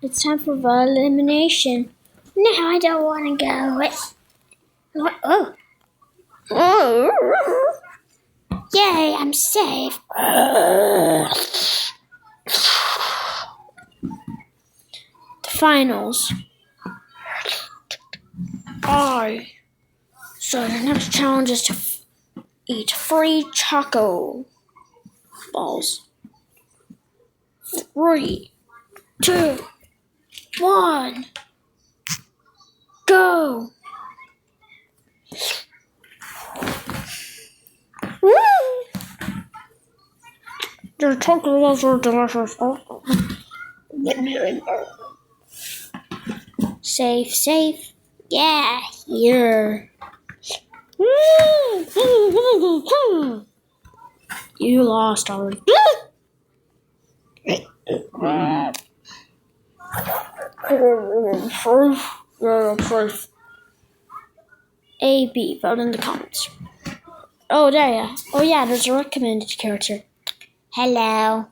It's time for the elimination. No, I don't want to go. What? Oh. Yay, I'm safe. The finals. So your next challenge is to eat free choco balls. 3, 2, 1, go! Woo! The chocolate balls are delicious. Safe. Yeah, here. You lost already. Proof. A, B, vote in the comments. Oh, there, yeah. Oh, yeah, there's a recommended character. Hello.